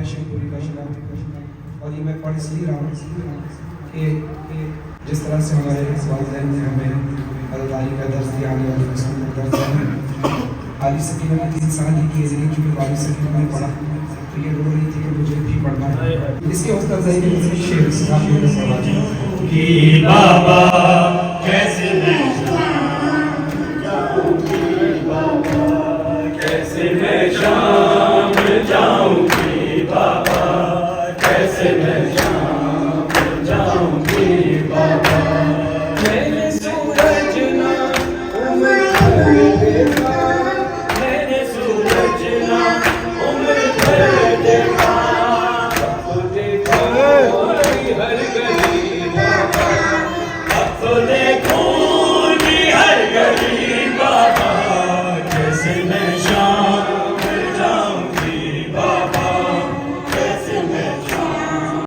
है शिवपुरी का शिला, और ये मैं पढ़ इसलिए रहा हूँ कि जिस तरह से हमारे वालिदैन ने हमें अल्लाह का दर्ज दिया, दर्ज वाली सकीना ने किसी साल ही की ज़िंदगी, क्योंकि वाली सकीना ने पढ़ा तो ये रो रही थी कि मुझे भी पढ़ना है। इसके हौसला अफजाई के लिए शेर काफ़ी कि बाबा कैसे मैं शाम जाऊंगी बाबा, कैसे मैं